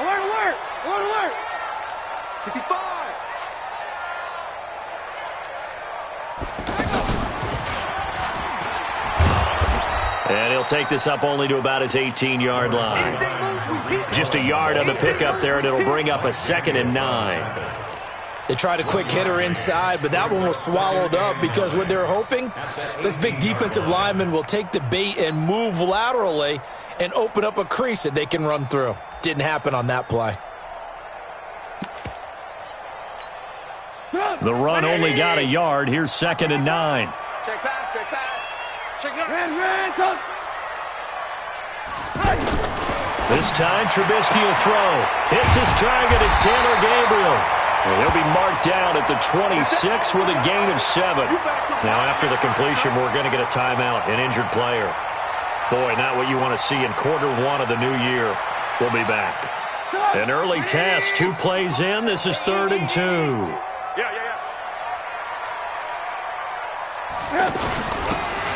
Alert! Alert! 65! And he'll take this up only to about his 18-yard line. Just a yard on the pickup there, and it'll bring up a 2nd and 9. They tried a quick hitter inside, but that one was swallowed up because what they're hoping, those big defensive linemen will take the bait and move laterally and open up a crease that they can run through. Didn't happen on that play. The run only got a yard. Here's 2nd and 9. Check pass. Check it out. This time, Trubisky will throw. Hits his target. It's Taylor Gabriel. Well, he'll be marked down at the 26 with a gain of 7. Now, after the completion, we're going to get a timeout, an injured player. Boy, not what you want to see in quarter 1 of the new year. We'll be back. An early test, 2 plays in. This is 3rd and 2.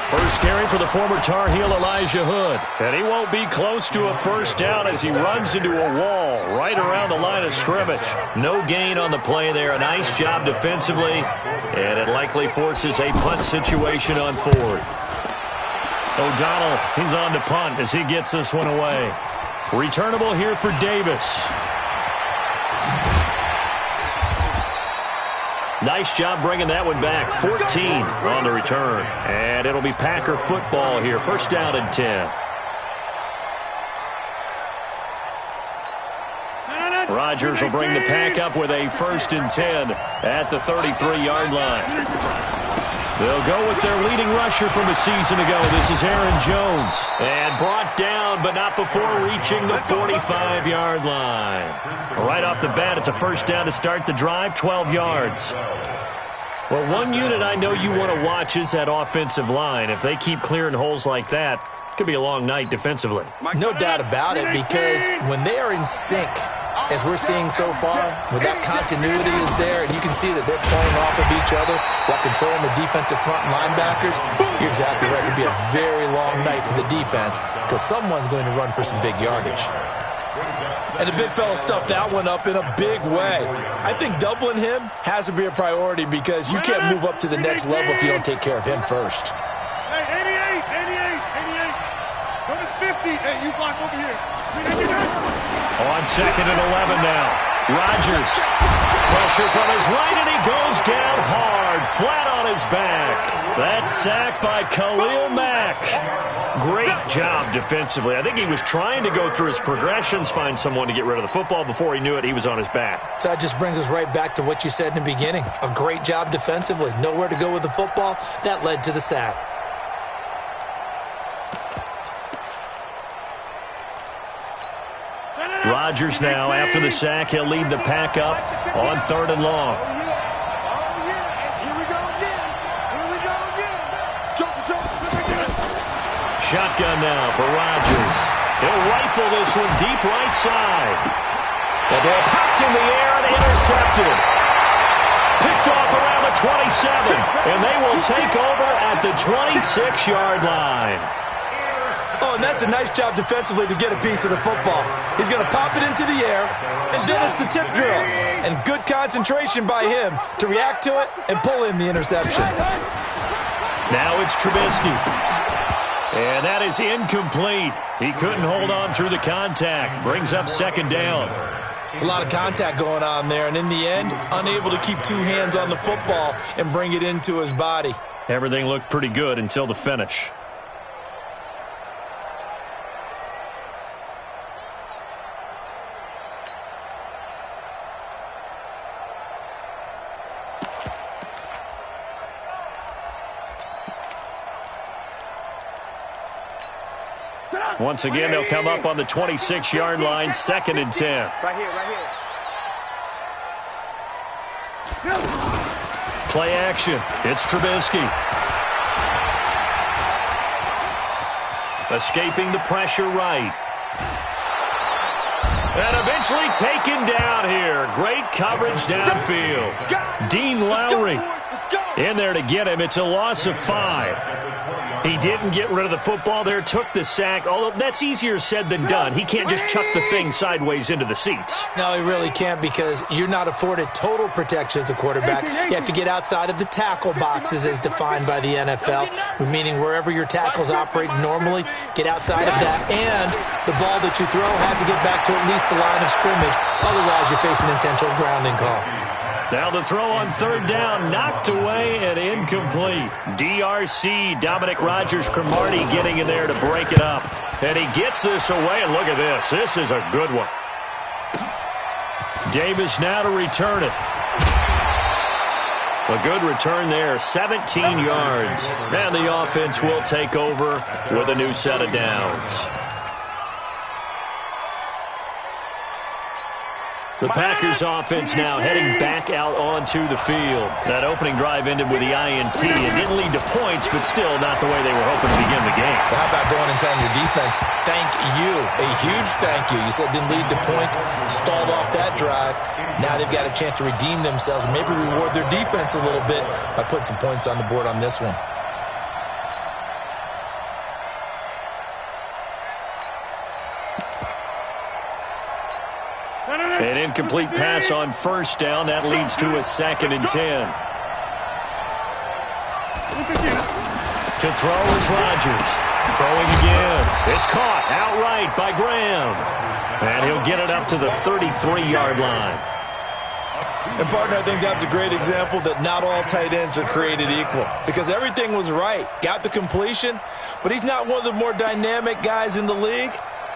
First carry for the former Tar Heel Elijah Hood. And he won't be close to a first down as he runs into a wall right around the line of scrimmage. No gain on the play there. A nice job defensively. And it likely forces a punt situation on 4th. O'Donnell, he's on to punt as he gets this one away. Returnable here for Davis. Nice job bringing that one back. 14 on the return. And it'll be Packer football here. First down and 10. Rodgers will bring the Pack up with a 1st and 10 at the 33-yard line. They'll go with their leading rusher from a season ago. This is Aaron Jones. And brought down, but not before reaching the 45-yard line. Right off the bat, it's a first down to start the drive, 12 yards. Well, one unit I know you want to watch is that offensive line. If they keep clearing holes like that, it could be a long night defensively. No doubt about it, because when they are in sync, as we're seeing so far, when that continuity is there, and you can see that they're playing off of each other while controlling the defensive front linebackers, you're exactly right. It could be a very long night for the defense because someone's going to run for some big yardage. And the big fella stuffed that one up in a big way. I think doubling him has to be a priority because you can't move up to the next level if you don't take care of him first. Hey, 88. Go to 50. Hey, you block over here. On 2nd and 11 now. Rodgers. Pressure from his right, and he goes down hard, flat on his back. That's sacked by Khalil Mack. Great job defensively. I think he was trying to go through his progressions, find someone to get rid of the football. Before he knew it, he was on his back. So that just brings us right back to what you said in the beginning. A great job defensively. Nowhere to go with the football. That led to the sack. Rodgers now, after the sack, he'll lead the Pack up on 3rd and long. Here we go again. Shotgun now for Rodgers. He'll rifle this one deep right side. The ball popped in the air and intercepted. Picked off around the 27, and they will take over at the 26-yard line. Oh, and that's a nice job defensively to get a piece of the football. He's going to pop it into the air, and then it's the tip drill. And good concentration by him to react to it and pull in the interception. Now it's Trubisky. And that is incomplete. He couldn't hold on through the contact. Brings up 2nd down. It's a lot of contact going on there, and in the end, unable to keep 2 hands on the football and bring it into his body. Everything looked pretty good until the finish. Once again, they'll come up on the 26-yard line, 2nd and 10. Right here. Play action. It's Trubisky. Escaping the pressure right. And eventually taken down here. Great coverage downfield. Dean Lowry In there to get him. It's a loss of 5. He didn't get rid of the football there, took the sack, although that's easier said than done. He can't just chuck the thing sideways into the seats. No, he really can't, because you're not afforded total protection as a quarterback. You have to get outside of the tackle boxes as defined by the NFL, meaning wherever your tackles operate normally, get outside of that, and the ball that you throw has to get back to at least the line of scrimmage. Otherwise, you're facing intentional grounding call. Now the throw on third down, knocked away and incomplete. DRC, Dominic Rodgers-Cromartie getting in there to break it up. And he gets this away, and look at this. This is a good one. Davis now to return it. A good return there, 17 yards. And the offense will take over with a new set of downs. The Packers offense now heading back out onto the field. That opening drive ended with the INT. It didn't lead to points, but still not the way they were hoping to begin the game. Well, how about going and telling your defense, thank you, a huge thank you. You said it didn't lead to points, stalled off that drive. Now they've got a chance to redeem themselves and maybe reward their defense a little bit by putting some points on the board on this one. An incomplete pass on first down. That leads to a 2nd and 10. To throw is Rodgers. Throwing again. It's caught outright by Graham. And he'll get it up to the 33-yard line. And, partner, I think that's a great example that not all tight ends are created equal, because everything was right. Got the completion, but he's not one of the more dynamic guys in the league.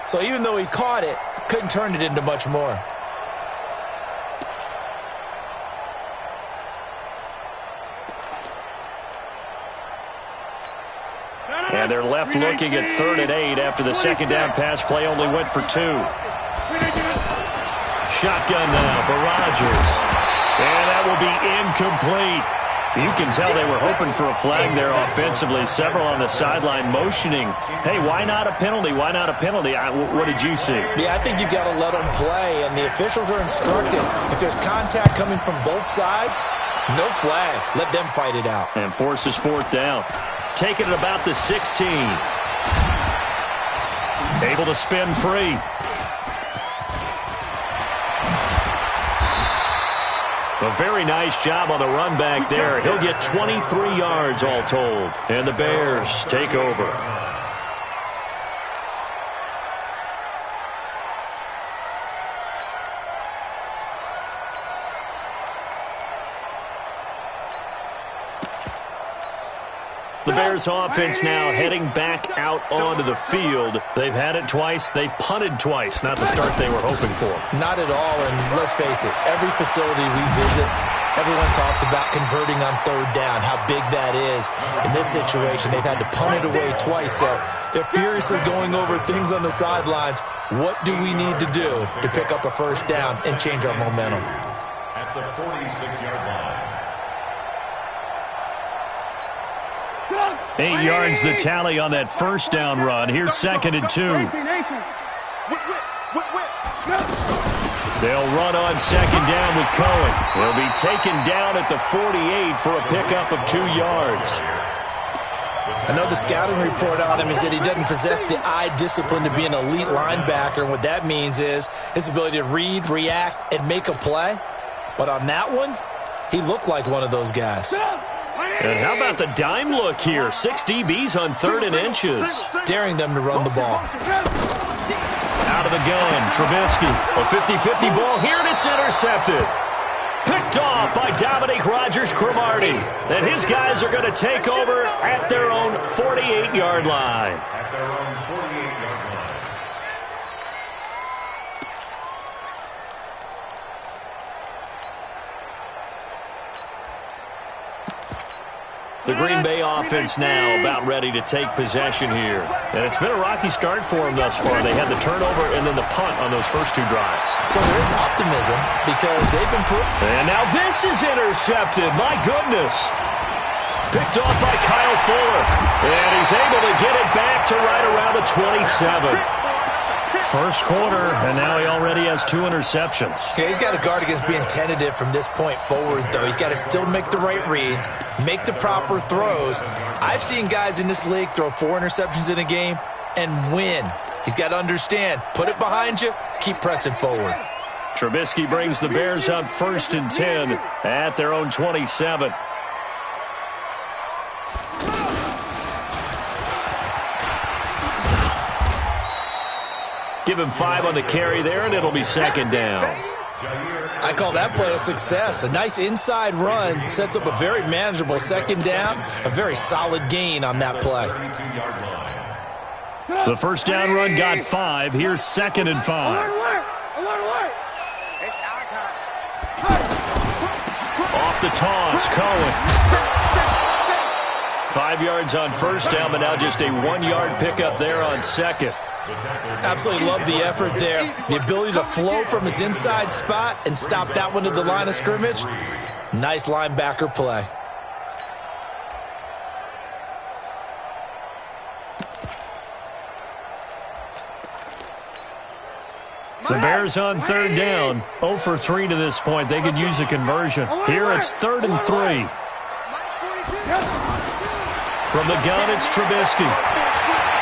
So even though he caught it, couldn't turn it into much more. And they're left looking at 3rd and 8 after the second down pass play only went for 2. Shotgun now for Rodgers. And that will be incomplete. You can tell they were hoping for a flag there offensively. Several on the sideline motioning, hey, why not a penalty? Why not a penalty? What did you see? Yeah, I think you've got to let them play, and the officials are instructed. If there's contact coming from both sides, no flag. Let them fight it out. And forces 4th down. Taking it about the 16. Able to spin free. A very nice job on the run back there. He'll get 23 yards all told. And the Bears take over. The Bears offense now heading back out onto the field. They've had it twice. They've punted twice. Not the start they were hoping for. Not at all, and let's face it, every facility we visit, everyone talks about converting on 3rd down, how big that is. In this situation, they've had to punt it away twice, so they're furiously going over things on the sidelines. What do we need to do to pick up a 1st down and change our momentum? At the 46-yard line. 8 yards the tally on that 1st down run. Here's 2nd and 2. They'll run on 2nd down with Cohen. He'll be taken down at the 48 for a pickup of 2 yards. I know the scouting report on him is that he doesn't possess the eye discipline to be an elite linebacker, and what that means is his ability to read, react, and make a play. But on that one, he looked like one of those guys. And how about the dime look here? 6 DBs on 3rd and inches. Daring them to run the ball. Out of the gun, Trubisky. A 50-50 ball here, and it's intercepted. Picked off by Dominic Rodgers-Cromartie. And his guys are going to take over at their own 48-yard line. At their own 48-yard line. The Green Bay offense now about ready to take possession here. And it's been a rocky start for them thus far. They had the turnover and then the punt on those first 2 drives. So there is optimism because they've been And now this is intercepted. My goodness. Picked off by Kyle Fuller. And he's able to get it back to right around the 27. First quarter, and now he already has 2 interceptions. Yeah, he's got to guard against being tentative from this point forward, though. He's got to still make the right reads, make the proper throws. I've seen guys in this league throw 4 interceptions in a game and win. He's got to understand, put it behind you, keep pressing forward. Trubisky brings the Bears up 1st and 10 at their own 27. Give him 5 on the carry there, and it'll be 2nd down. I call that play a success. A nice inside run sets up a very manageable 2nd down, a very solid gain on that play. The first down run got 5. Here's 2nd and 5. Off the toss, Cohen. 5 yards on first down, but now just a 1-yard pickup there on 2nd. Absolutely love the effort there. The ability to flow from his inside spot and stop that one to the line of scrimmage. Nice linebacker play. The Bears on 3rd down. 0 for 3 to this point. They could use a conversion. Here it's 3rd and 3. From the gun, it's Trubisky.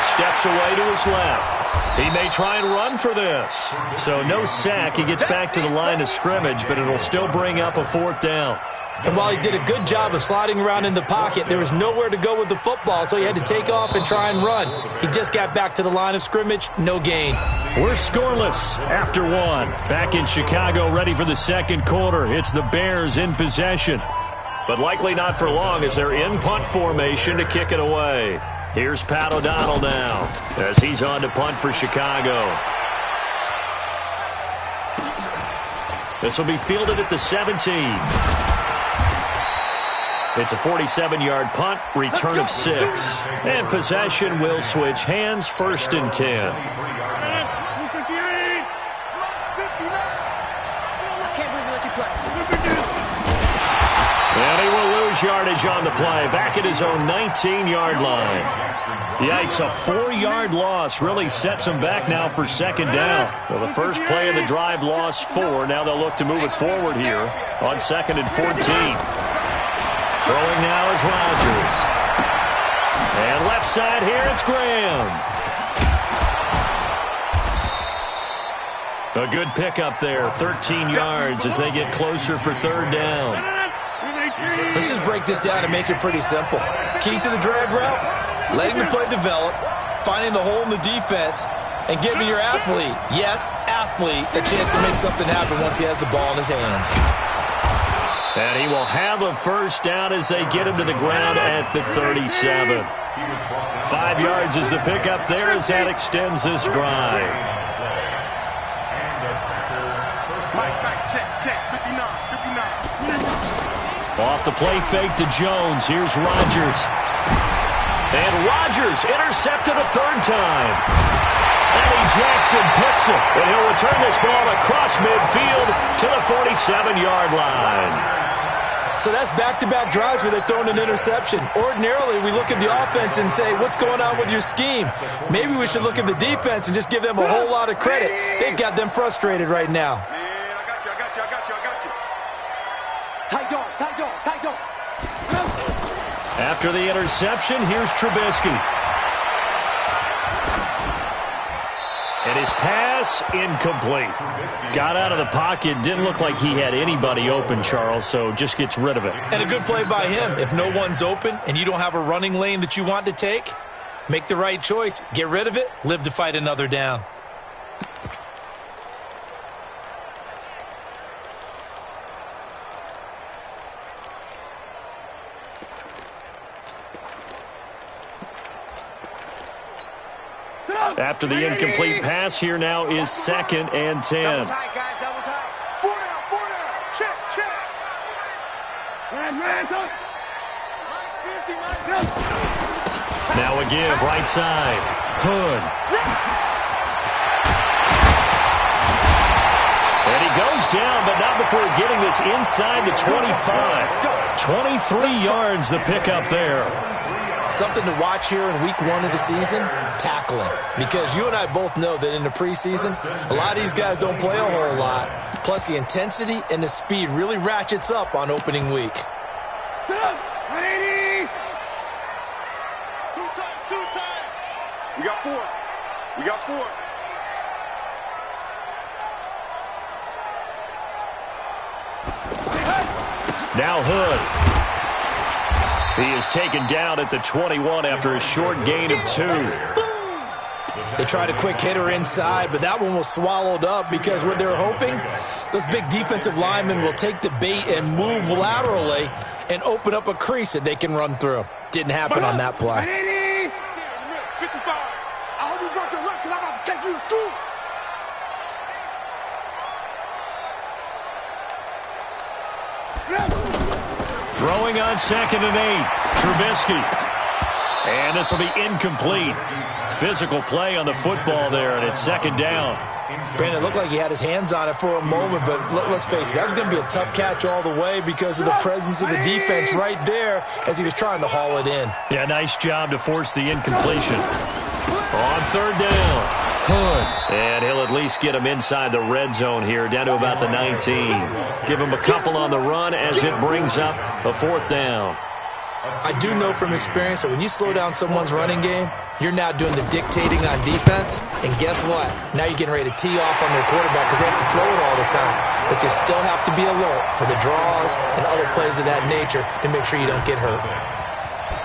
Steps away to his left. He may try and run for this. So no sack. He gets back to the line of scrimmage, but it'll still bring up a 4th down. And while he did a good job of sliding around in the pocket, there was nowhere to go with the football, so he had to take off and try and run. He just got back to the line of scrimmage, no gain. We're scoreless after 1. Back in Chicago, ready for the 2nd quarter. It's the Bears in possession. But likely not for long as they're in punt formation to kick it away. Here's Pat O'Donnell now as he's on to punt for Chicago. This will be fielded at the 17. It's a 47-yard punt, return of 6. And possession will switch hands, 1st and 10. And he will lose yardage on the play, back at his own 19-yard line. Yikes, a 4-yard loss really sets him back now for 2nd down. Well, the first play of the drive lost 4. Now they'll look to move it forward here on 2nd and 14. Throwing now is Rodgers. And left side here, it's Graham. A good pickup there, 13 yards as they get closer for 3rd down. Let's just break this down and make it pretty simple. Key to the drag route, letting the play develop, finding the hole in the defense, and giving your athlete, yes, athlete, a chance to make something happen once he has the ball in his hands. And he will have a 1st down as they get him to the ground at the 37. 5 yards is the pickup there as that extends this drive. Off the play fake to Jones. Here's Rodgers. And Rodgers intercepted a 3rd time. Eddie Jackson picks it. And he'll return this ball across midfield to the 47-yard line. So that's back-to-back drives where they're throwing an interception. Ordinarily, we look at the offense and say, what's going on with your scheme? Maybe we should look at the defense and just give them a whole lot of credit. They've got them frustrated right now. Man, I got you. Tight dog. After the interception, here's Trubisky. And his pass incomplete. Got out of the pocket. Didn't look like he had anybody open, Charles, so just gets rid of it. And a good play by him. If no one's open and you don't have a running lane that you want to take, make the right choice. Get rid of it. Live to fight another down. After the incomplete pass, here now is 2nd and 10. Double tight, guys, double tight. 4 down. Check. Max 50, Now a give, right side. Hood. And he goes down, but not before getting this inside the 25. 23 yards the pickup there. Something to watch here in week 1 of the season, tackling. Because you and I both know that in the preseason, a lot of these guys don't play a whole lot. Plus, the intensity and the speed really ratchets up on opening week. 180. Two times. We got 4. We got 4. Now Hood. He is taken down at the 21 after a short gain of 2. They tried a quick hitter inside, but that one was swallowed up because what they're hoping, those big defensive linemen will take the bait and move laterally and open up a crease that they can run through. Didn't happen on that play. 55. I hope you brought your lunch because I'm about to take you to school. Throwing on 2nd and 8. Trubisky. And this will be incomplete. Physical play on the football there, and it's 2nd down. Brandon, it looked like he had his hands on it for a moment, but let's face it, that was going to be a tough catch all the way because of the presence of the defense right there as he was trying to haul it in. Yeah, nice job to force the incompletion. On 3rd down, Hood. And he'll at least get him inside the red zone here, down to about the 19. Give him a couple on the run as it brings up a 4th down. I do know from experience that when you slow down someone's running game, you're now doing the dictating on defense, and guess what? Now you're getting ready to tee off on their quarterback because they have to throw it all the time. But you still have to be alert for the draws and other plays of that nature to make sure you don't get hurt.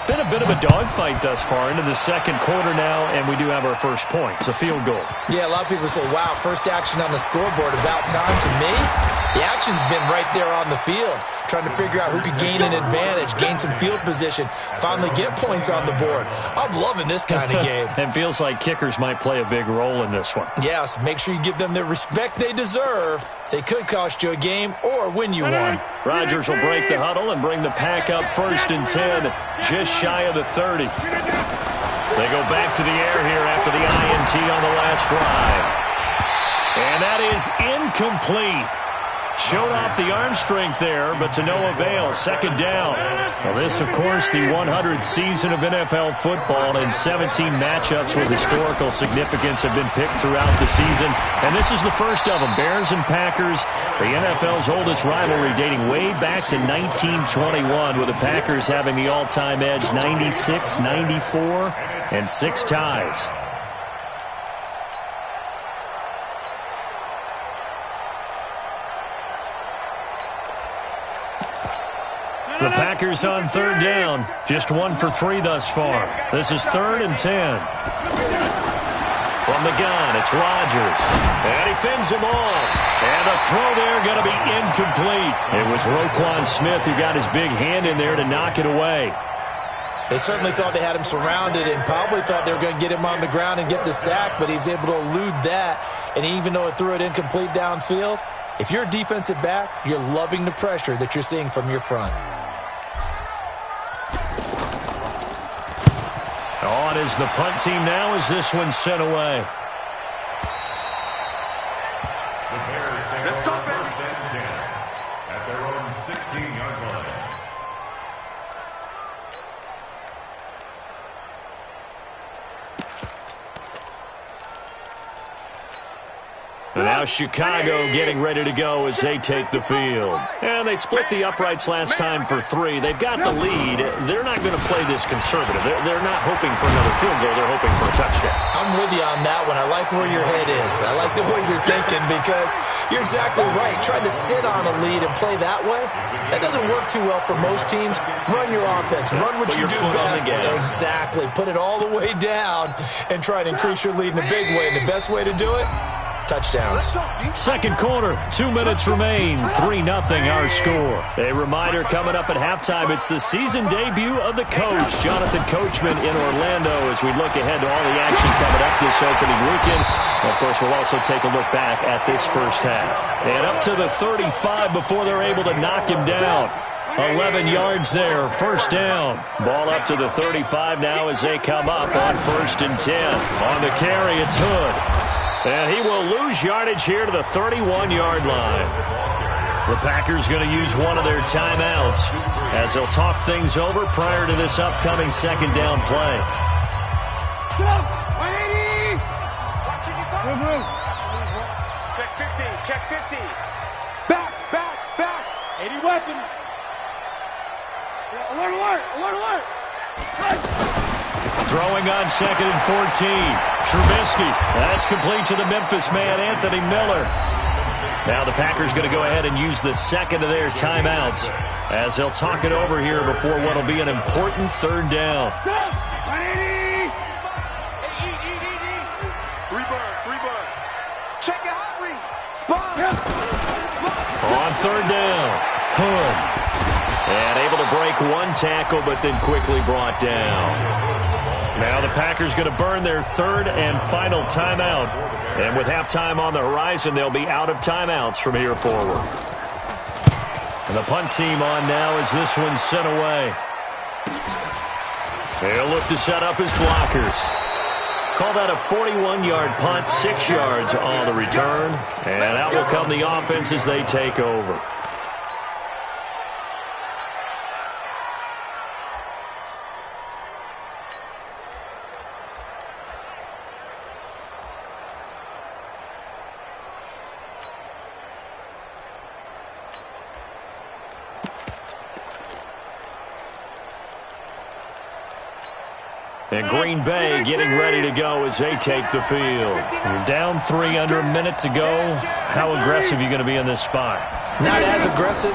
Been a bit of a dogfight thus far into the 2nd quarter now, and we do have our first point. It's a field goal. Yeah, a lot of people say, wow, first action on the scoreboard, about time. To me, the action's been right there on the field, trying to figure out who could gain an advantage, gain some field position, finally get points on the board. I'm loving this kind of game. It feels like kickers might play a big role in this one. Yes, make sure you give them the respect they deserve. They could cost you a game or win you one. Rodgers will break the huddle and bring the pack up 1st and 10, just shy of the 30. They go back to the air here after the INT on the last drive. And that is incomplete. Showed off the arm strength there, but to no avail. 2nd down. Well, this, of course, the 100th season of NFL football, and 17 matchups with historical significance have been picked throughout the season. And this is the first of them. Bears and Packers, the NFL's oldest rivalry dating way back to 1921, with the Packers having the all-time edge 96, 94, and 6 ties. The Packers on 3rd down. Just 1 for 3 thus far. This is 3rd and 10. From the gun, it's Rodgers. And he fends him off. And the throw there going to be incomplete. It was Roquan Smith who got his big hand in there to knock it away. They certainly thought they had him surrounded and probably thought they were going to get him on the ground and get the sack, but he was able to elude that. And even though it threw it incomplete downfield, if you're a defensive back, you're loving the pressure that you're seeing from your front. On is the punt team now as this one's sent away. The Bears take over 1st and 10 at their own 16-yard line. And now Chicago getting ready to go as they take the field. And they split the uprights last time for 3. They've got the lead. They're not going to play this conservative. They're not hoping for another field goal. They're hoping for a touchdown. I'm with you on that one. I like where your head is. I like the way you're thinking because you're exactly right. Trying to sit on a lead and play that way, that doesn't work too well for most teams. Run your offense. Run what you do best. Exactly. Put it all the way down and try to increase your lead in a big way. And the best way to do it, touchdowns. 2nd quarter, 2 minutes remain, 3-0 our score. A reminder coming up at halftime, it's the season debut of the coach, Jonathan Coachman in Orlando, as we look ahead to all the action coming up this opening weekend. Of course, we'll also take a look back at this first half. And up to the 35 before they're able to knock him down. 11 yards there, 1st down. Ball up to the 35 now as they come up on 1st and 10. On the carry, it's Hood. And he will lose yardage here to the 31-yard line. The Packers going to use one of their timeouts as they'll talk things over prior to this upcoming second down play. Check 15, check 15. Back. 80 weapon. Alert. Throwing on second and 14. Trubisky. That's complete to the Memphis man, Anthony Miller. Now the Packers going to go ahead and use the second of their timeouts as they'll talk it over here before what will be an important third down. Three bird. Check your hot read. Spot. On third down, Hood. And able to break one tackle, but then quickly brought down. Now the Packers going to burn their third and final timeout. And with halftime on the horizon, they'll be out of timeouts from here forward. And the punt team on now as this one's sent away. They'll look to set up his blockers. Call that a 41-yard punt, 6 yards on the return. And out will come the offense as they take over. And Green Bay getting ready to go as they take the field. You're down 3 under a minute to go. How aggressive are you going to be in this spot? Not as aggressive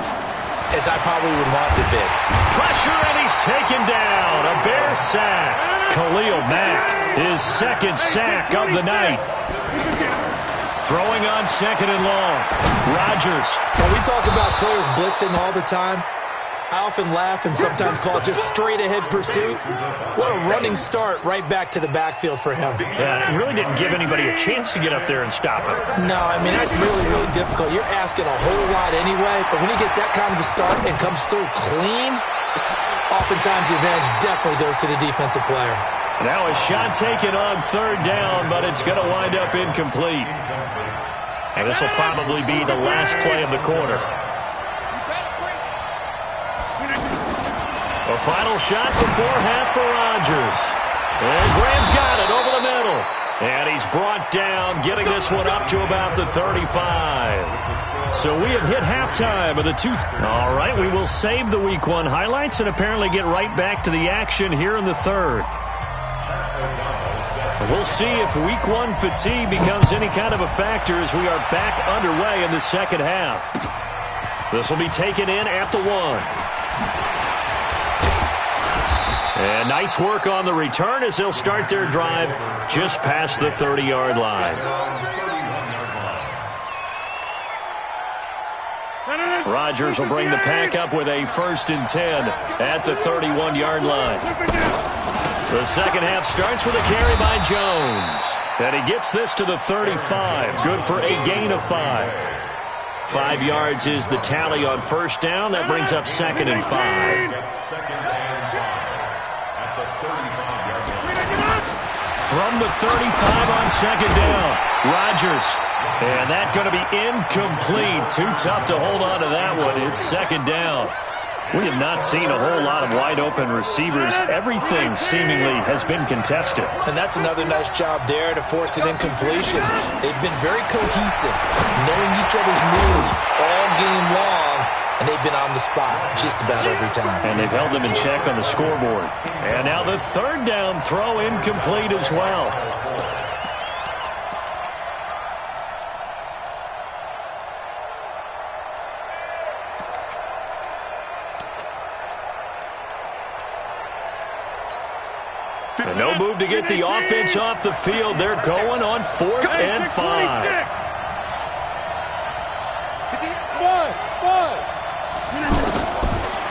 as I probably would want to be. Pressure, and he's taken down. A Bear sack. Khalil Mack, his second sack of the night. Throwing on second and long. Rodgers. When we talk about players blitzing all the time, I often laugh and sometimes call it just straight-ahead pursuit. What a running start right back to the backfield for him. Yeah, it really didn't give anybody a chance to get up there and stop him. No, I mean, that's really, really difficult. You're asking a whole lot anyway, but when he gets that kind of a start and comes through clean, oftentimes the advantage definitely goes to the defensive player. Now a shot taken on third down, but it's going to wind up incomplete. And this will probably be the last play of the quarter. A final shot before half for Rodgers. And Graham's got it over the middle. And he's brought down, getting this one up to about the 35. So we have hit halftime of the two. All right, we will save the Week 1 highlights and apparently get right back to the action here in the third. We'll see if Week 1 fatigue becomes any kind of a factor as we are back underway in the second half. This will be taken in at the 1. And nice work on the return as they'll start their drive just past the 30-yard line. Rodgers will bring the pack up with a 1st and 10 at the 31-yard line. The second half starts with a carry by Jones. And he gets this to the 35. Good for a gain of 5. 5 yards is the tally on first down. That brings up 2nd and 5. From the 35 on second down, Rodgers. And that's going to be incomplete. Too tough to hold on to that one. It's 2nd down. We have not seen a whole lot of wide-open receivers. Everything seemingly has been contested. And that's another nice job there to force an incompletion. They've been very cohesive, knowing each other's moves all game long, and they've been on the spot just about every time. And they've held them in check on the scoreboard. And now the 3rd down throw incomplete as well. And no move to get the offense off the field. They're going on 4th and 5.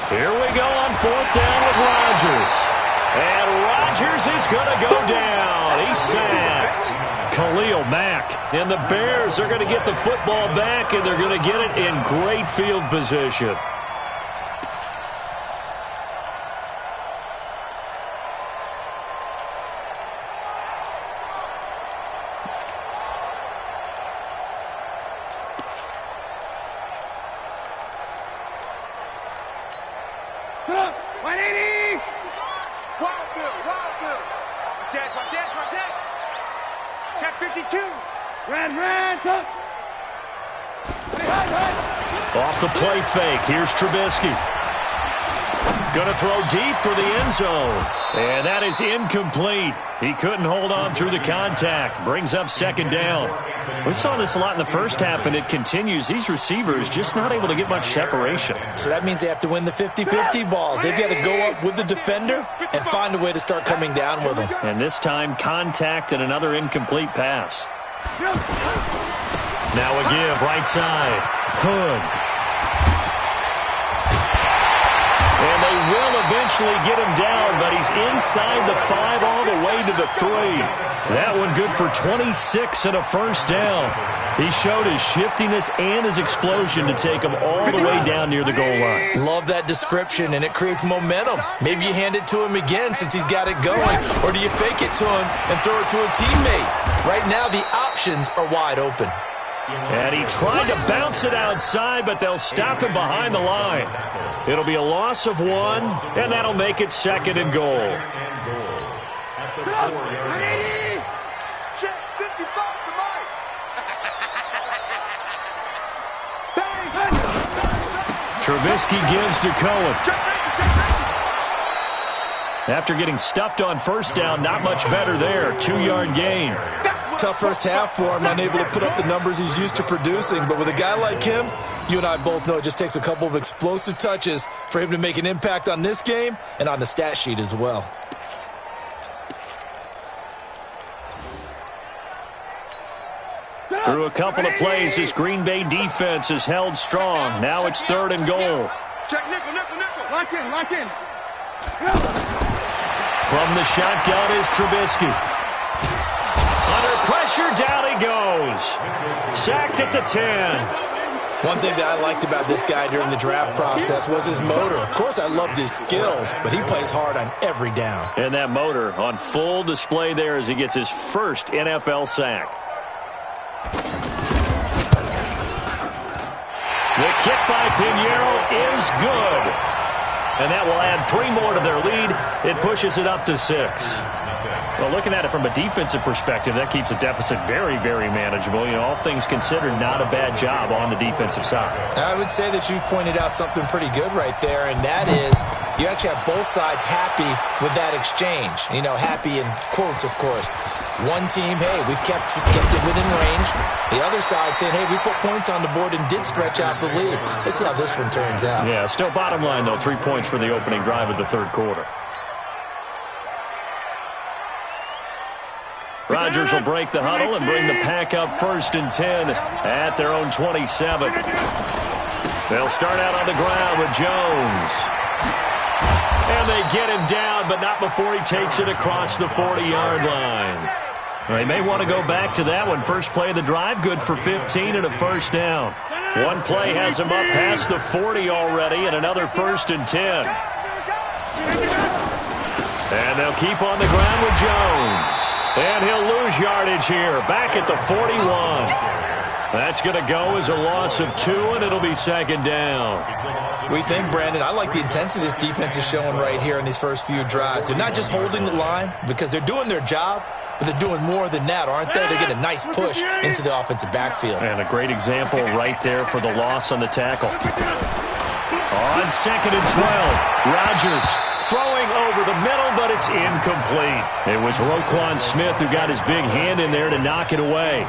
Here we go on 4th down with Rodgers. And Rodgers is going to go down. He's sacked. Khalil Mack. And the Bears are going to get the football back, and they're going to get it in great field position. Off the play fake. Here's Trubisky. Going to throw deep for the end zone. And that is incomplete. He couldn't hold on through the contact. Brings up second down. We saw this a lot in the first half, and it continues. These receivers just not able to get much separation. So that means they have to win the 50-50 balls. They've got to go up with the defender and find a way to start coming down with them. And this time, contact and another incomplete pass. Now a give, right side. Hood. And they will eventually get him down, but he's inside the 5 all the way to the 3. That one good for 26 and a first down. He showed his shiftiness and his explosion to take him all the way down near the goal line. Love that description, and it creates momentum. Maybe you hand it to him again since he's got it going, or do you fake it to him and throw it to a teammate? Right now, the options are wide open. And he tried to bounce it outside, but they'll stop him behind the line. It'll be a loss of 1, and that'll make it second and goal. Trubisky gives to Cohen. After getting stuffed on first down, not much better there. 2-yard gain. Tough first half for him, unable to put up the numbers he's used to producing. But with a guy like him, you and I both know it just takes a couple of explosive touches for him to make an impact on this game and on the stat sheet as well. Through a couple of plays, this Green Bay defense is held strong. Now it's third and goal. Check nickel, nickel, nickel. Lock in. From the shotgun is Trubisky. Under pressure, down he goes. Sacked at the 10. One thing that I liked about this guy during the draft process was his motor. Of course, I loved his skills, but he plays hard on every down. And that motor on full display there as he gets his first NFL sack. The kick by Pinheiro is good. And that will add 3 more to their lead. It pushes it up to 6. Well, looking at it from a defensive perspective, that keeps the deficit very, very manageable. You know, all things considered, not a bad job on the defensive side. I would say that you've pointed out something pretty good right there, and that is you actually have both sides happy with that exchange. You know, happy in quotes, of course. One team, hey, we've kept it within range. The other side saying, hey, we put points on the board and did stretch out the lead. Let's see how this one turns out. Yeah, still bottom line, though, 3 points for the opening drive of the third quarter. Rodgers will break the huddle and bring the pack up first and 10 at their own 27. They'll start out on the ground with Jones. And they get him down, but not before he takes it across the 40-yard line. They may want to go back to that one. First play of the drive, good for 15 and a first down. One play has him up past the 40 already, and another first and 10. And they'll keep on the ground with Jones. And he'll lose yardage here, back at the 41. That's going to go as a loss of 2, and it'll be second down. We think, Brandon, I like the intensity this defense is showing right here in these first few drives. They're not just holding the line because they're doing their job, but they're doing more than that, aren't they? They're getting a nice push into the offensive backfield. And a great example right there for the loss on the tackle. On second and 12, Rodgers throwing over the middle, but it's incomplete. It was Roquan Smith who got his big hand in there to knock it away.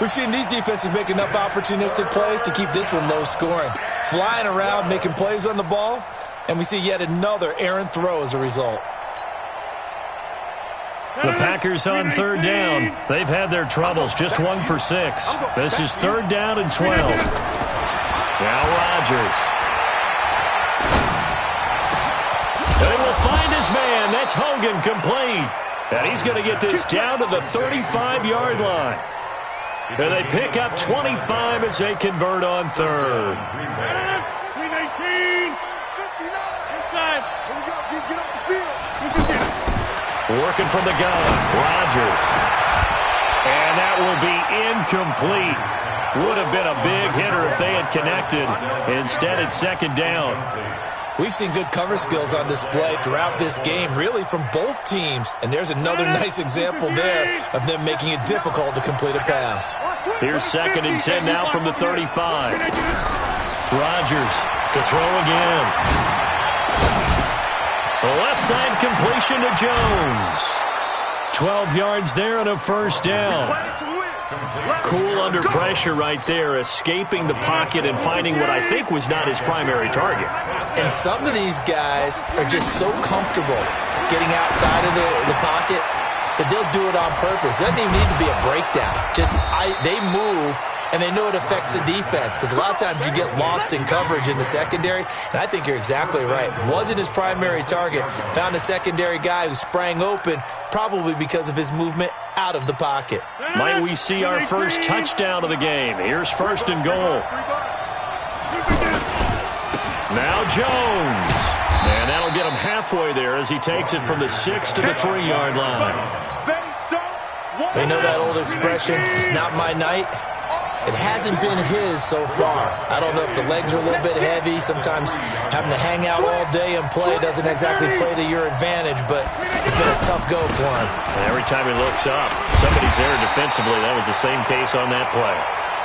We've seen these defenses make enough opportunistic plays to keep this one low scoring. Flying around, making plays on the ball, and we see yet another errant throw as a result. The Packers on third down. They've had their troubles, just 1 for 6. This is third down and 12. Now Rodgers. They will find his man. That's Hogan, complete. And he's going to get this down to the 35-yard line. And they pick up 25 as they convert on third. 319. Inside. Get off the field. Working from the gun, Rodgers. And that will be incomplete. Would have been a big hitter if they had connected. Instead, it's second down. We've seen good cover skills on display throughout this game, really from both teams. And there's another nice example there of them making it difficult to complete a pass. Here's 2nd and 10 now from the 35. Rodgers to throw again. The left side completion to Jones. 12 yards there and a first down. Cool under pressure right there, escaping the pocket and finding what I think was not his primary target. And some of these guys are just so comfortable getting outside of the pocket that they'll do it on purpose. It doesn't even need to be a breakdown. They move, and they know it affects the defense because a lot of times you get lost in coverage in the secondary, and I think you're exactly right. Wasn't his primary target. Found a secondary guy who sprang open, probably because of his movement out of the pocket. Might we see our first touchdown of the game? Here's 1st and goal. Now Jones. And that'll get him halfway there as he takes it from the 6 to the 3-yard line. They know that old expression, it's not my night. It hasn't been his so far. I don't know if the legs are a little bit heavy. Sometimes having to hang out all day and play doesn't exactly play to your advantage, but it's been a tough go for him. And every time he looks up, somebody's there defensively. That was the same case on that play.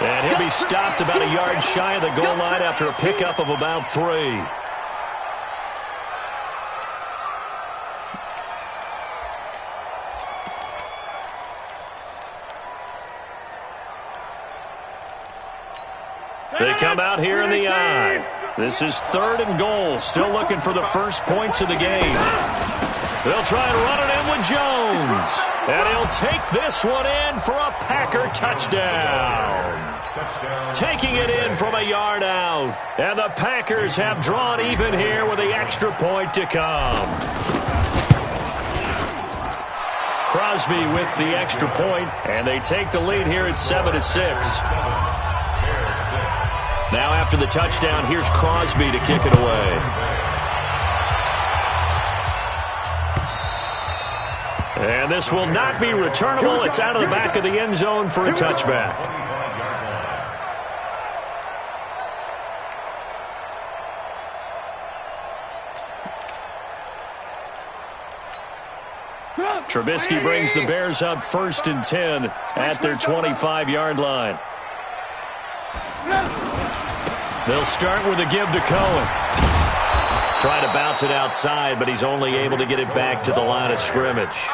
And he'll be stopped about a yard shy of the goal line after a pickup of about 3. They come out here in the I. This is 3rd and goal. Still looking for the first points of the game. They'll try and run it in with Jones. And he'll take this one in for a Packer touchdown. Taking it in from a yard out. And the Packers have drawn even here with the extra point to come. Crosby with the extra point, and they take the lead here at 7-6. Now after the touchdown, here's Crosby to kick it away. And this will not be returnable. It's out of the back of the end zone for a touchback. Trubisky brings the Bears up 1st and 10 at their 25-yard line. They'll start with a give to Cohen. Try to bounce it outside, but he's only able to get it back to the line of scrimmage.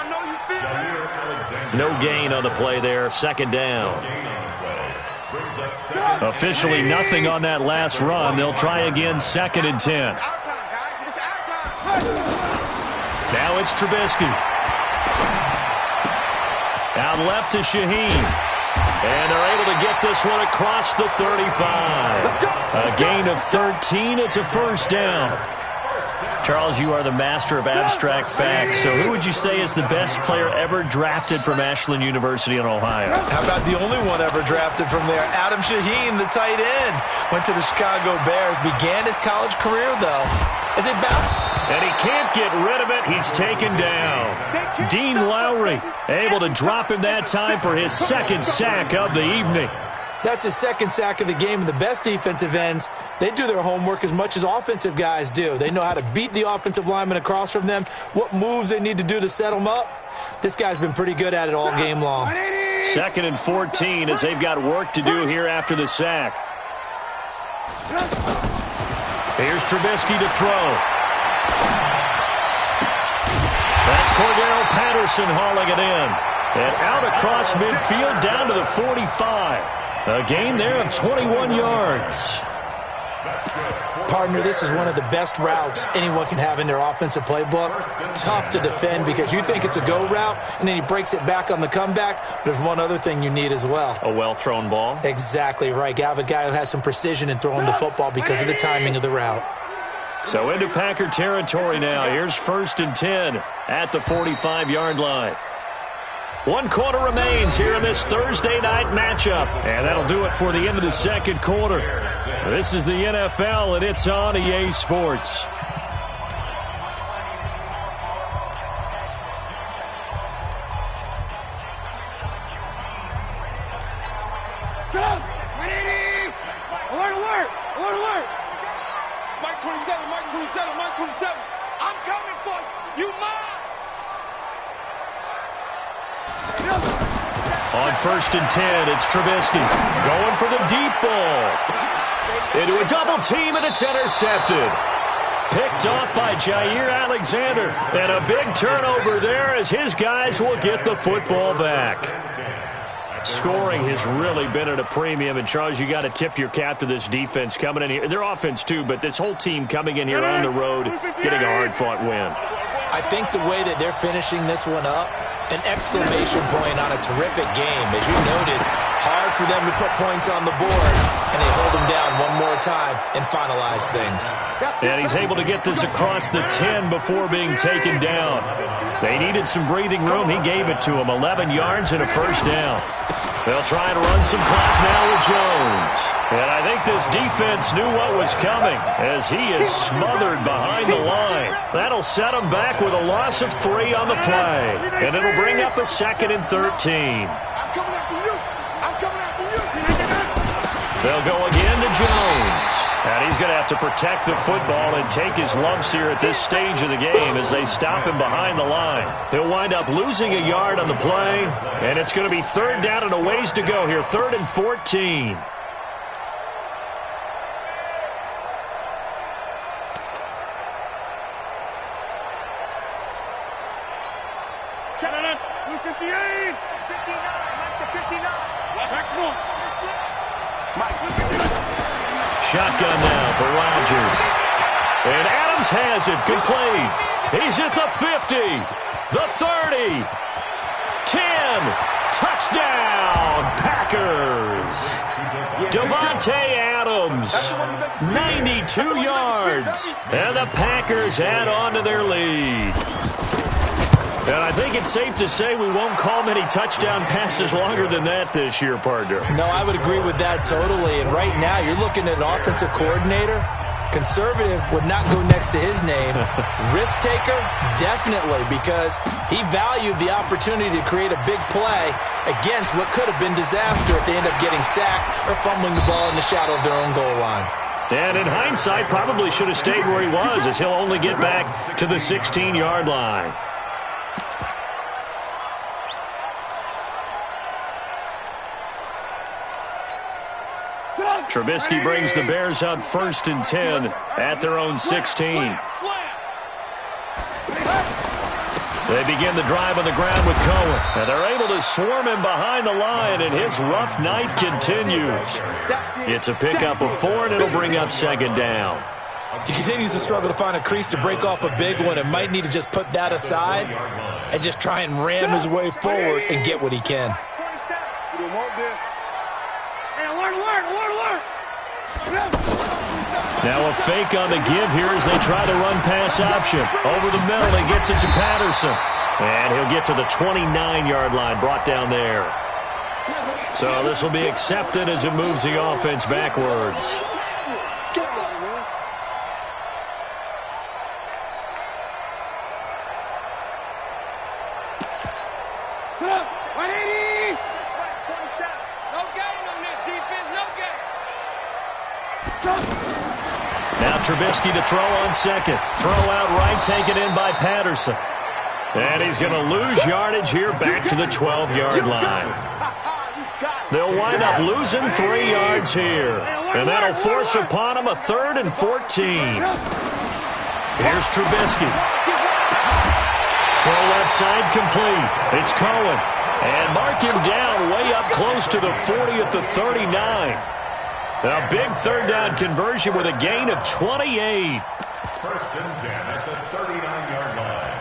No gain on the play there. 2nd down. Officially nothing on that last run. They'll try again 2nd and 10. Now it's Trubisky. Out left to Shaheen. And they're able to get this one across the 35. A gain of 13. It's a first down. Charles, you are the master of abstract facts. So who would you say is the best player ever drafted from Ashland University in Ohio? How about the only one ever drafted from there? Adam Shaheen, the tight end. Went to the Chicago Bears. Began his college career, though, as a back. And he can't get rid of it. He's taken down. Dean Lowry able to drop him that time for his 2nd sack of the evening. That's his 2nd sack of the game, and the best defensive ends, they do their homework as much as offensive guys do. They know how to beat the offensive lineman across from them, what moves they need to do to set them up. This guy's been pretty good at it all game long. 2nd and 14 as they've got work to do here after the sack. Here's Trubisky to throw. That's Cordero Patterson hauling it in. And out across midfield down to the 45. A gain there of 21 yards. Partner, this is one of the best routes anyone can have in their offensive playbook. Tough to defend because you think it's a go route, and then he breaks it back on the comeback. There's one other thing you need as well. A well-thrown ball? Exactly right. You have a guy who has some precision in throwing the football because of the timing of the route. So into Packer territory now. Here's 1st and 10 at the 45-yard line. 1 quarter remains here in this Thursday night matchup. And that'll do it for the end of the 2nd quarter. This is the NFL, and it's on EA Sports. Alert, alert! Alert, alert! Mike 27, Mike 27, Mike 27. I'm coming for you. You mine. On 1st and 10, it's Trubisky going for the deep ball. Into a double team, and it's intercepted. Picked off by Jair Alexander. And a big turnover there as his guys will get the football back. Scoring has really been at a premium. And, Charles, you got to tip your cap to this defense coming in here. Their offense, too, but this whole team coming in here on the road, getting a hard-fought win. I think the way that they're finishing this one up, an exclamation point on a terrific game. As you noted, hard for them to put points on the board, and they hold them down one more time and finalize things. And he's able to get this across the 10 before being taken down. They needed some breathing room. He gave it to them. 11 yards and a first down. They'll try to run some clock now with Jones. And I think this defense knew what was coming as he is smothered behind the line. That'll set him back with a loss of 3 on the play. And it'll bring up a 2nd and 13. I'm coming after you. I'm coming after you. They'll go again to Jones. And he's going to have to protect the football and take his lumps here at this stage of the game as they stop him behind the line. He'll wind up losing a yard on the play, and it's going to be 3rd down and a ways to go here, 3rd and 14. Shotgun now for Rodgers. And Adams has it complete. He's at the 50, the 30, 10. Touchdown, Packers. Devontae Adams, 92 yards. And the Packers add on to their lead. And I think it's safe to say we won't call many touchdown passes longer than that this year, partner. No, I would agree with that totally. And right now, you're looking at an offensive coordinator. Conservative would not go next to his name. Risk taker, definitely, because he valued the opportunity to create a big play against what could have been disaster if they end up getting sacked or fumbling the ball in the shadow of their own goal line. And in hindsight, probably should have stayed where he was, as he'll only get back to the 16-yard line. Trubisky brings the Bears out 1st and 10 at their own 16. They begin the drive on the ground with Cohen. And they're able to swarm him behind the line, and his rough night continues. It's a pickup of 4, and it'll bring up 2nd down. He continues to struggle to find a crease to break off a big one and might need to just put that aside and just try and ram his way forward and get what he can. You don't want this. Now a fake on the give here as they try the run-pass option. Over the middle, he gets it to Patterson. And he'll get to the 29-yard line, brought down there. So this will be accepted as it moves the offense backwards. Now Trubisky to throw on 2nd. Throw out right, taken in by Patterson. And he's going to lose yardage here back to the 12-yard line. They'll wind up losing 3 yards here. And that'll force upon him a 3rd and 14. Here's Trubisky. Throw left side complete. It's Cohen. And mark him down way up close to the 40 at the 39. A big 3rd down conversion with a gain of 28. 1st and 10 at the 39-yard line.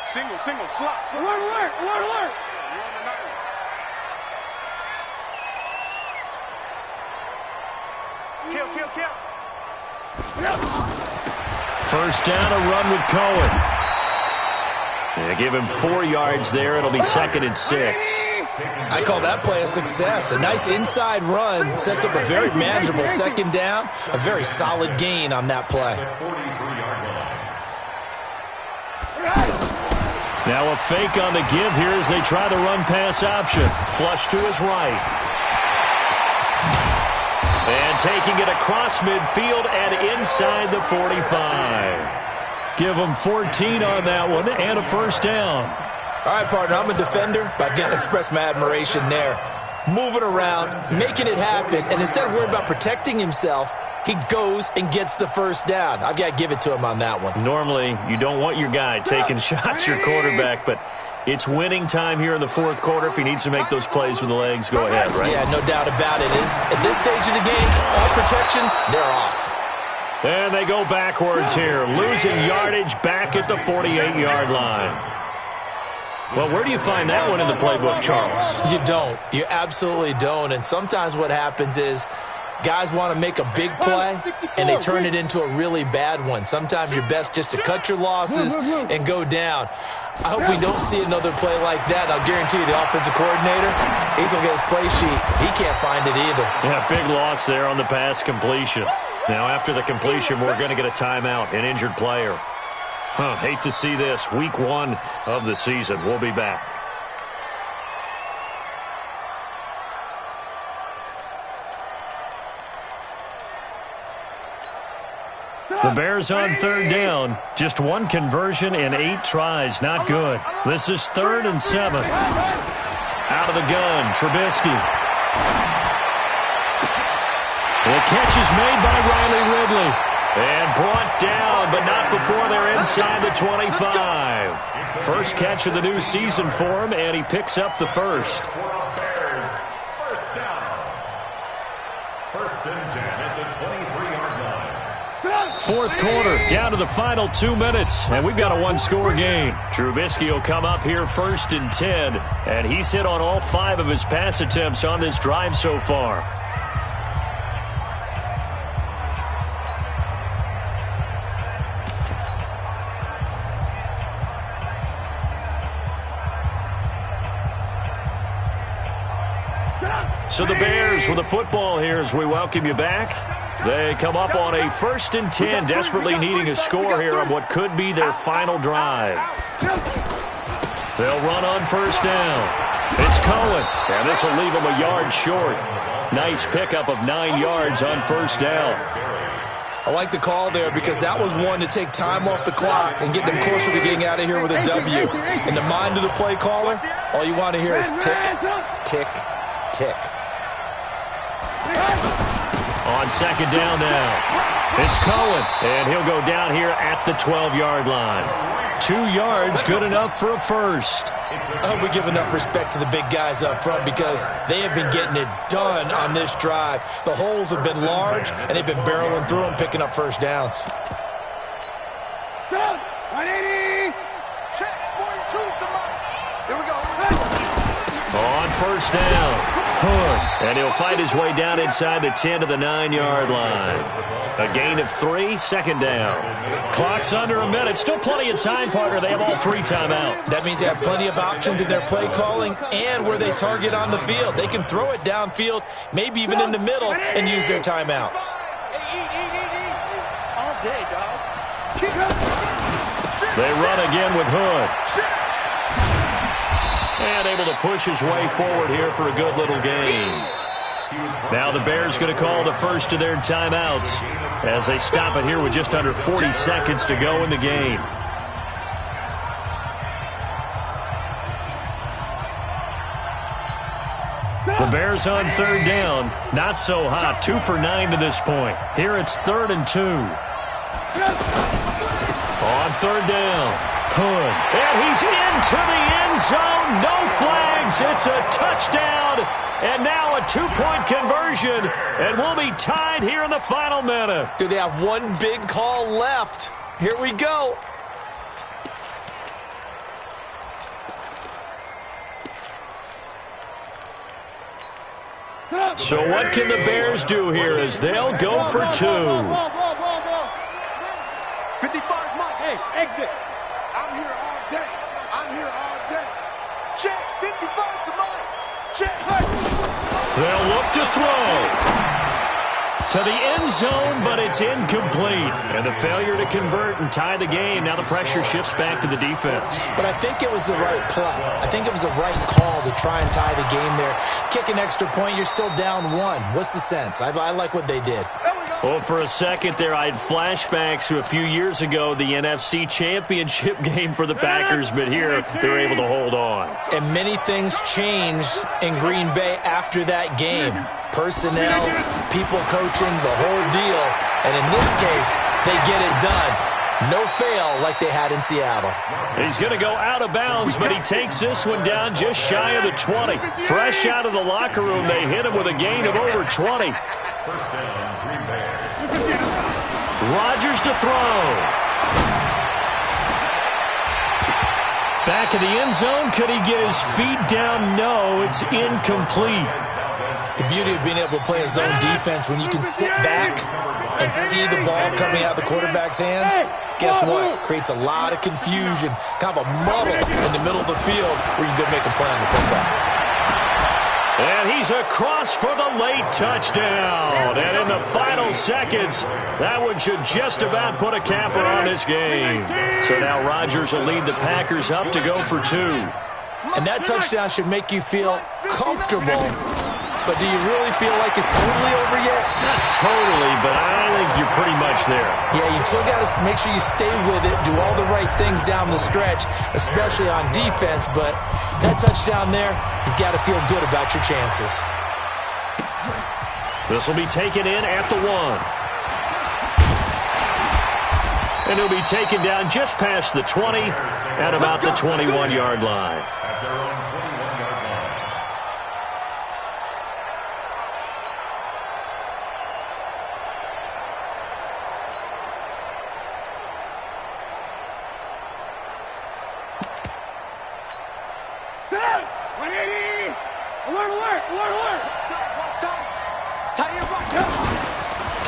Single, slot. Alert, alert, alert, alert. Kill. 1st down, a run with Cohen. They give him 4 yards there. It'll be 2nd and 6. I call that play a success. A nice inside run sets up a very manageable 2nd down. A very solid gain on that play. Now a fake on the give here as they try the run-pass option. Flush to his right. And taking it across midfield and inside the 45. Give them 14 on that one and a first down. All right, partner, I'm a defender, but I've got to express my admiration there. Moving around, making it happen, and instead of worrying about protecting himself, he goes and gets the first down. I've got to give it to him on that one. Normally, you don't want your guy taking shots, your quarterback, but it's winning time here in the fourth quarter. If he needs to make those plays with the legs, go ahead, right? Yeah, no doubt about it. At this stage of the game, all protections, they're off. And they go backwards here, losing yardage back at the 48-yard line. Well, where do you find that one in the playbook, Charles? You don't. You absolutely don't. And sometimes what happens is guys want to make a big play, and they turn it into a really bad one. Sometimes you're best just to cut your losses and go down. I hope we don't see another play like that. I'll guarantee you the offensive coordinator, he's going to get his play sheet. He can't find it either. Yeah, big loss there on the pass completion. Now, after the completion, we're going to get a timeout, an injured player. Hate to see this. Week 1 of the season. We'll be back. The Bears on third down. Just one conversion in 8 tries. Not good. This is 3rd and 7. Out of the gun, Trubisky. The catch is made by Riley Ridley. And brought down, but not before they're inside the 25. First catch of the new season for him, and he picks up the first. Bears, first down. 1st and 10 at the 23-yard line. Fourth quarter, down to the final 2 minutes, and we've got a one-score game. Trubisky will come up here 1st and 10, and he's hit on all 5 of his pass attempts on this drive so far. So the Bears with the football here as we welcome you back. They come up on a 1st and 10, desperately needing a score here on what could be their final drive. They'll run on 1st down. It's Cohen, and this will leave them a yard short. Nice pickup of 9 yards on 1st down. I like the call there because that was one to take time off the clock and get them closer to getting out of here with a W. In the mind of the play caller, all you want to hear is tick, tick, tick. On 2nd down now, it's Cohen, and he'll go down here at the 12-yard line. 2 yards, good enough for a first. I hope we give enough respect to the big guys up front because they have been getting it done on this drive. The holes have been large, and they've been barreling through them, picking up first downs. 180. Check. 42. Come on. Here we go. On 1st down, Hood, and he'll fight his way down inside the 10 to the 9-yard line. A gain of 3, 2nd down. Clock's under a minute. Still plenty of time, partner. They have all 3 timeout. That means they have plenty of options in their play calling and where they target on the field. They can throw it downfield, maybe even in the middle, and use their timeouts. All day, dog. They run again with Hood. And able to push his way forward here for a good little gain. Now the Bears going to call the first of their timeouts as they stop it here with just under 40 seconds to go in the game. The Bears on 3rd down. Not so hot. 2 for 9 to this point. Here it's 3rd and 2. On 3rd down. Hood, and he's into the end zone. No flags. It's a touchdown. And now a 2-point conversion. And we'll be tied here in the final minute. Do they have one big call left? Here we go. So what can the Bears do here as they'll go for 2? 55 Mike. Hey, exit. I'm here all day. I'm here all day. Check. 55 to Mike. Check. They'll look to throw. To the end zone, but it's incomplete. And the failure to convert and tie the game. Now the pressure shifts back to the defense. But I think it was the right play. I think it was the right call to try and tie the game there. Kick an extra point, you're still down 1. What's the sense? I like what they did. Well, for a second there, I had flashbacks to a few years ago, the NFC Championship game for the Packers, but here they're able to hold on. And many things changed in Green Bay after that game. Personnel, people coaching, the whole deal. And in this case, they get it done. No fail like they had in Seattle. He's going to go out of bounds, but he takes this one down just shy of the 20. Fresh out of the locker room, they hit him with a gain of over 20. First down, Green Bay. Rodgers to throw. Back in the end zone. Could he get his feet down? No, it's incomplete. The beauty of being able to play a zone defense when you can sit back and see the ball coming out of the quarterback's hands, guess what? Creates a lot of confusion, kind of a muddle in the middle of the field where you can go make a play on the football. And he's across for the late touchdown. And in the final seconds, that one should just about put a capper on this game. So now Rodgers will lead the Packers up to go for 2. And that touchdown should make you feel comfortable. But do you really feel like it's totally over yet? Not totally, but I think you're pretty much there. Yeah, you still got to make sure you stay with it, do all the right things down the stretch, especially on defense. But that touchdown there, you've got to feel good about your chances. This will be taken in at the 1. And he'll be taken down just past the 20 at about the 21-yard line. At their own 21-yard line.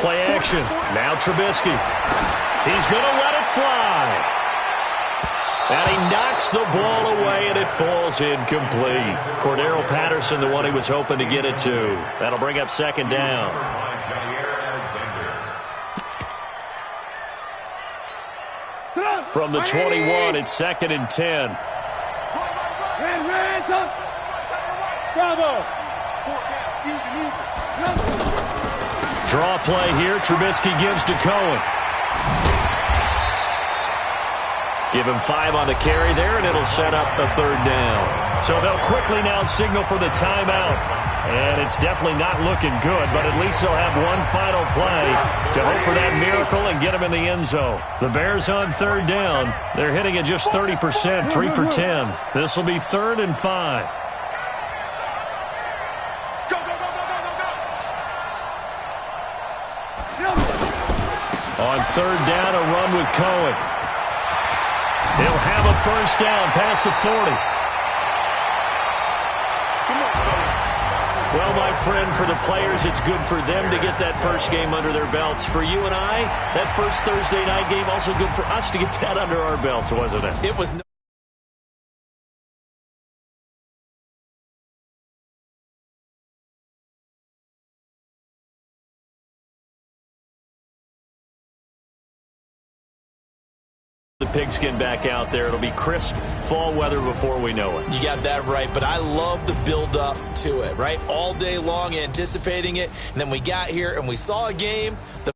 Play action. Now Trubisky. He's going to let it fly. And he knocks the ball away, and it falls incomplete. Cordero Patterson, the one he was hoping to get it to. That'll bring up second down. From the 21, it's 2nd and 10. Bravo. Draw play here. Trubisky gives to Cohen. Give him 5 on the carry there, and it'll set up the 3rd down. So they'll quickly now signal for the timeout. And it's definitely not looking good, but at least they'll have one final play to hope for that miracle and get him in the end zone. The Bears on 3rd down. They're hitting at just 30%, 3 for 10. This will be 3rd and 5. On 3rd down, a run with Cohen. He'll have a first down past the 40. Well, my friend, for the players, it's good for them to get that first game under their belts. For you and I, that first Thursday night game, also good for us to get that under our belts, wasn't it? It was. The pigskin back out there. It'll be crisp fall weather before we know it. You got that right, but I love the build-up to it, right? All day long anticipating it, and then we got here and we saw a game. The